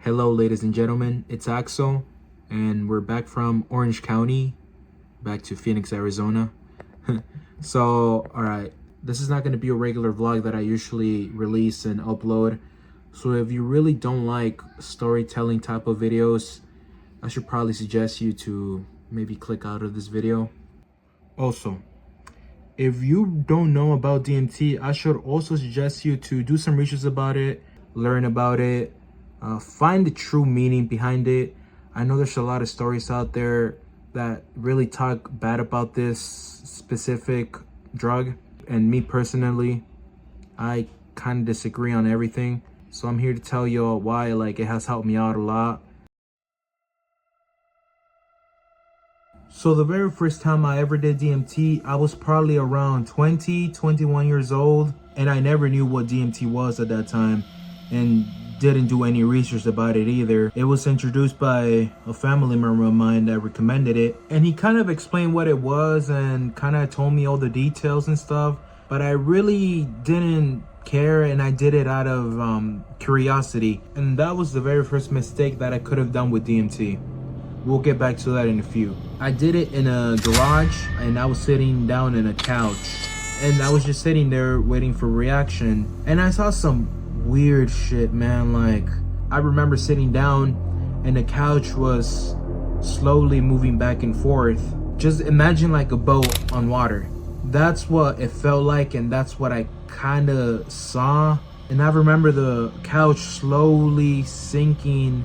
Hello, ladies and gentlemen, it's Axel, and we're back from Orange County, back to Phoenix, Arizona. Alright, this is not going to be a regular vlog that I usually release and upload. So if you really don't like storytelling type of videos, I should probably suggest you to maybe click out of this video. Also, if you don't know about DMT, I should also suggest you to do some research about it, learn about it, find the true meaning behind it. I know there's a lot of stories out there that really talk bad about this specific drug, and me personally, I kind of disagree on everything. So I'm here to tell you all why it has helped me out a lot. So the very first time I ever did DMT, I was probably around 21 years old, and I never knew what DMT was at that time and didn't do any research about it either. It was introduced by a family member of mine that recommended it, and he kind of explained what it was and kind of told me all the details and stuff, but I really didn't care, and I did it out of curiosity, and that was the very first mistake that I could have done with DMT. We'll get back to that in a few. I did it in a garage, and I was sitting down in a couch, and I was just sitting there waiting for reaction, and I saw some weird shit, man. I remember sitting down and the couch was slowly moving back and forth. Just imagine like a boat on water. That's what it felt like, and that's what I kind of saw. And I remember the couch slowly sinking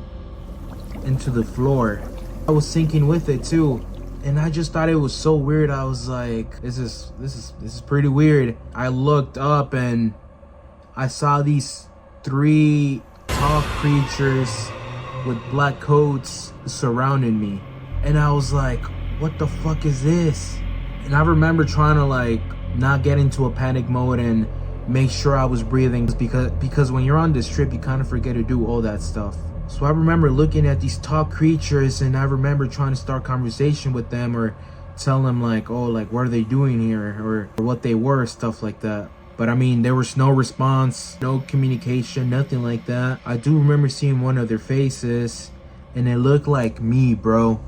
into the floor. I was sinking with it too, and I just thought it was so weird. I was like, this is pretty weird. I looked up and I saw these 3 tall creatures with black coats surrounding me, and I was like, what the fuck is this? And I remember trying to not get into a panic mode and make sure I was breathing, because when you're on this trip you kind of forget to do all that stuff. So I remember looking at these tall creatures, and I remember trying to start conversation with them or tell them what are they doing here, or what they were, stuff like that. But I mean, there was no response, no communication, nothing like that. I do remember seeing one of their faces, and it looked like me, bro.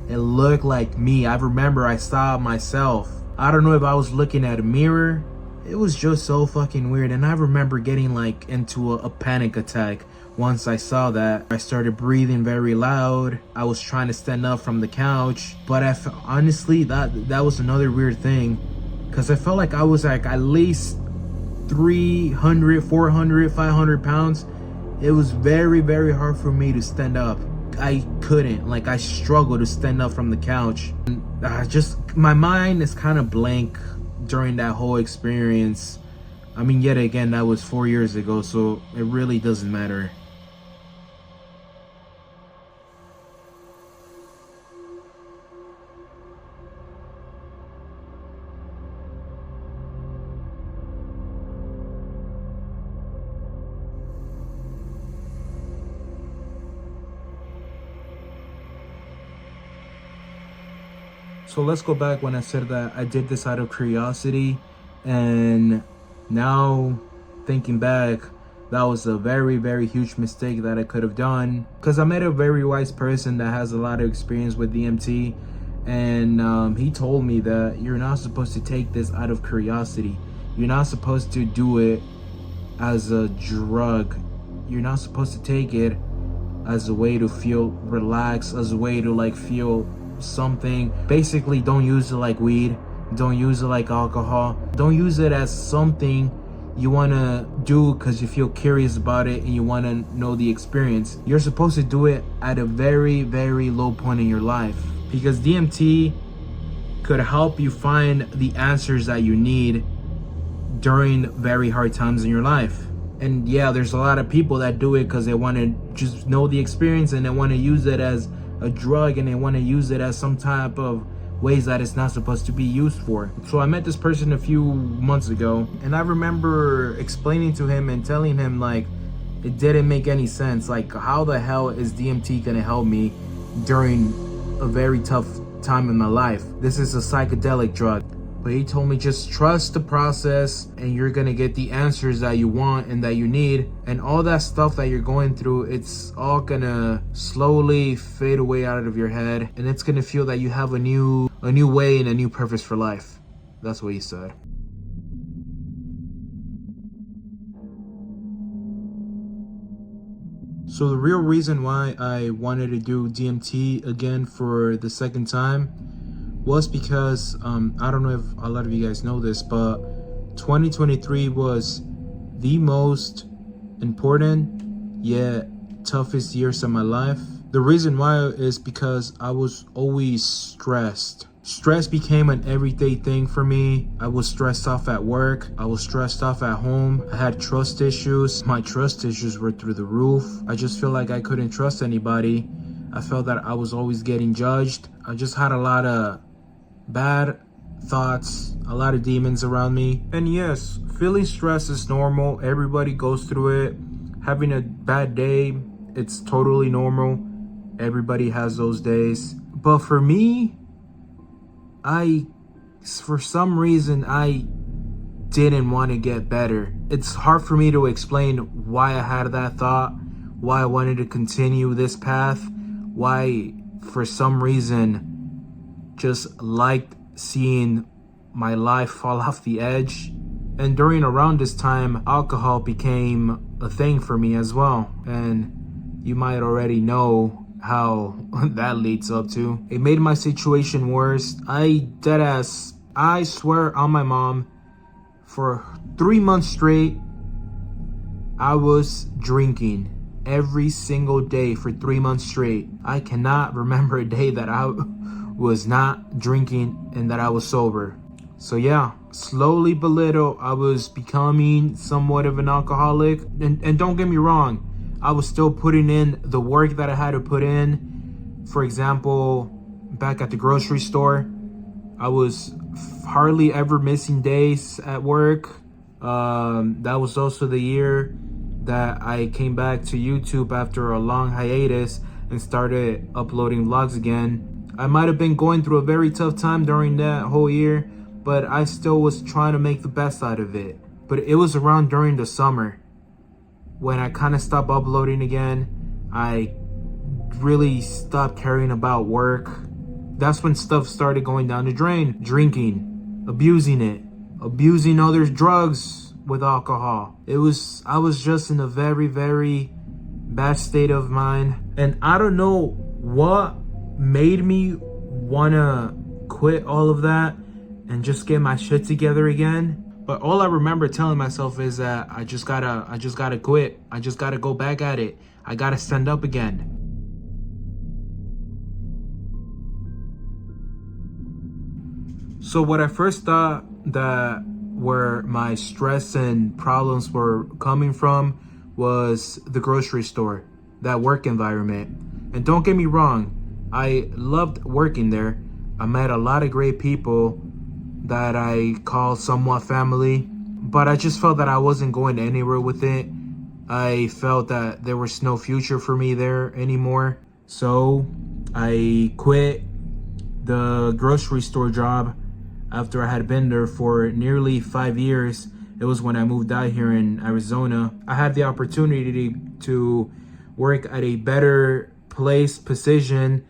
It looked like me. I remember I saw myself. I don't know if I was looking at a mirror. It was just so fucking weird. And I remember getting into a panic attack once I saw that. I started breathing very loud. I was trying to stand up from the couch. But honestly, that was another weird thing, because I felt like I was at least 300, 400, 500 pounds. It was very, very hard for me to stand up. I couldn't. I struggled to stand up from the couch. And my mind is kind of blank during that whole experience. I mean, yet again, that was 4 years ago, so it really doesn't matter. So let's go back when I said that I did this out of curiosity, and now thinking back, that was a very, very huge mistake that I could have done, because I met a very wise person that has a lot of experience with DMT, and he told me that you're not supposed to take this out of curiosity. You're not supposed to do it as a drug. You're not supposed to take it as a way to feel relaxed, as a way to feel something. Basically, don't use it like weed, don't use it like alcohol, don't use it as something you want to do because you feel curious about it and you want to know the experience. You're supposed to do it at a very, very low point in your life, because DMT could help you find the answers that you need during very hard times in your life. And yeah, there's a lot of people that do it because they want to just know the experience, and they want to use it as a drug, and they want to use it as some type of ways that it's not supposed to be used for. So I met this person a few months ago, and I remember explaining to him and telling him it didn't make any sense. How the hell is DMT gonna help me during a very tough time in my life? This is a psychedelic drug. But he told me just trust the process and you're gonna get the answers that you want and that you need. And all that stuff that you're going through, it's all gonna slowly fade away out of your head. And it's gonna feel that you have a new way and a new purpose for life. That's what he said. So the real reason why I wanted to do DMT again for the second time was because, I don't know if a lot of you guys know this, but 2023 was the most important yet toughest years of my life. The reason why is because I was always stressed. Stress became an everyday thing for me. I was stressed off at work. I was stressed off at home. I had trust issues. My trust issues were through the roof. I just feel like I couldn't trust anybody. I felt that I was always getting judged. I just had a lot of bad thoughts, a lot of demons around me. And yes, feeling stress is normal. Everybody goes through it. Having a bad day, it's totally normal. Everybody has those days. But for me, for some reason, I didn't want to get better. It's hard for me to explain why I had that thought, why I wanted to continue this path, why for some reason just liked seeing my life fall off the edge. And around this time, alcohol became a thing for me as well. And you might already know how that leads up to. It made my situation worse. I swear on my mom, for 3 months straight, I was drinking every single day for 3 months straight. I cannot remember a day that I was not drinking and that I was sober. So yeah, slowly but little, I was becoming somewhat of an alcoholic. And don't get me wrong, I was still putting in the work that I had to put in. For example, back at the grocery store, I was hardly ever missing days at work. That was also the year that I came back to YouTube after a long hiatus and started uploading vlogs again. I might have been going through a very tough time during that whole year, but I still was trying to make the best out of it. But it was around during the summer when I kind of stopped uploading again. I really stopped caring about work. That's when stuff started going down the drain. Drinking, abusing others' drugs with alcohol. I was just in a very, very bad state of mind. And I don't know what made me wanna quit all of that and just get my shit together again. But all I remember telling myself is that I just gotta quit. I just gotta go back at it. I gotta stand up again. So what I first thought that where my stress and problems were coming from was the grocery store, that work environment. And don't get me wrong, I loved working there. I met a lot of great people that I call somewhat family, but I just felt that I wasn't going anywhere with it. I felt that there was no future for me there anymore. So I quit the grocery store job after I had been there for nearly 5 years. It was when I moved out here in Arizona. I had the opportunity to work at a better position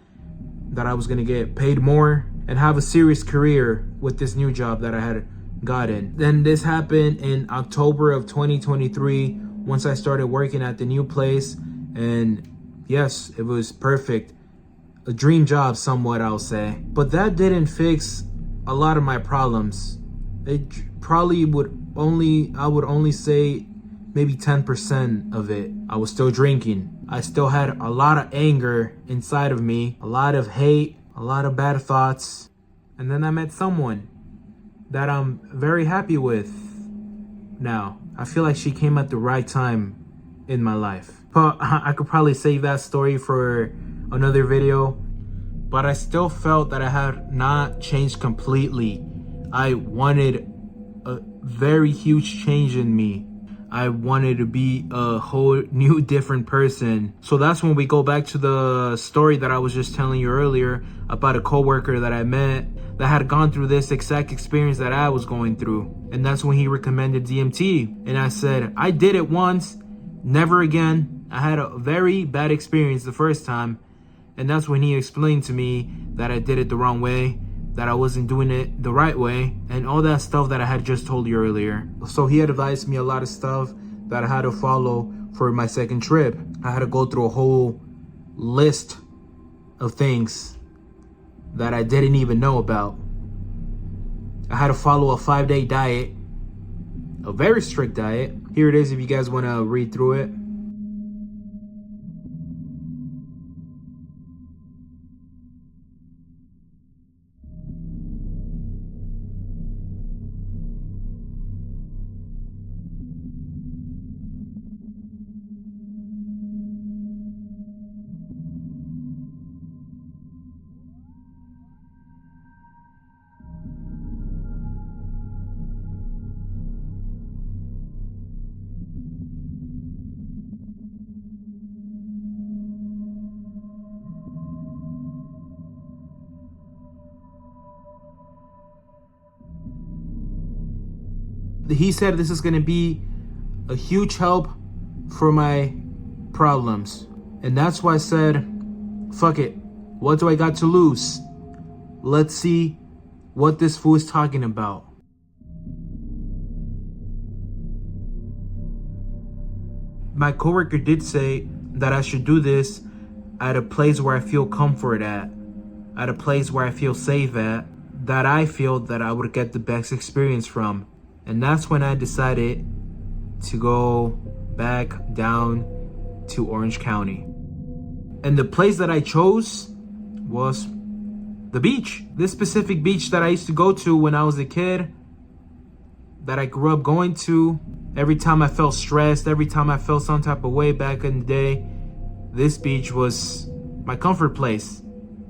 that I was gonna get paid more and have a serious career with this new job that I had gotten. Then this happened in October of 2023 once I started working at the new place. And yes, it was perfect. A dream job somewhat, I'll say. But that didn't fix a lot of my problems. It probably I would only say maybe 10% of it. I was still drinking. I still had a lot of anger inside of me, a lot of hate, a lot of bad thoughts. And then I met someone that I'm very happy with now. I feel like she came at the right time in my life. But I could probably save that story for another video. But I still felt that I had not changed completely. I wanted a very huge change in me. I wanted to be a whole new different person. So that's when we go back to the story that I was just telling you earlier about a coworker that I met that had gone through this exact experience that I was going through. And that's when he recommended DMT. And I said, I did it once, never again. I had a very bad experience the first time. And that's when he explained to me that I did it the wrong way, that I wasn't doing it the right way, and all that stuff that I had just told you earlier. So he advised me a lot of stuff that I had to follow for my second trip. I had to go through a whole list of things that I didn't even know about. I had to follow a 5-day diet, a very strict diet. Here it is if you guys want to read through it. He said this is going to be a huge help for my problems. And that's why I said, fuck it. What do I got to lose? Let's see what this fool is talking about. My coworker did say that I should do this at a place where I feel comfort at a place where I feel safe at, that I feel that I would get the best experience from. And that's when I decided to go back down to Orange County. And the place that I chose was the beach. This specific beach that I used to go to when I was a kid, that I grew up going to. Every time I felt stressed, every time I felt some type of way back in the day, this beach was my comfort place.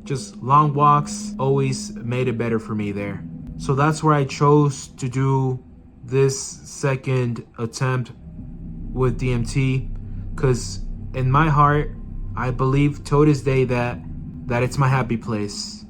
Just long walks always made it better for me there. So that's where I chose to do this second attempt with DMT, because in my heart I believe to this day that it's my happy place.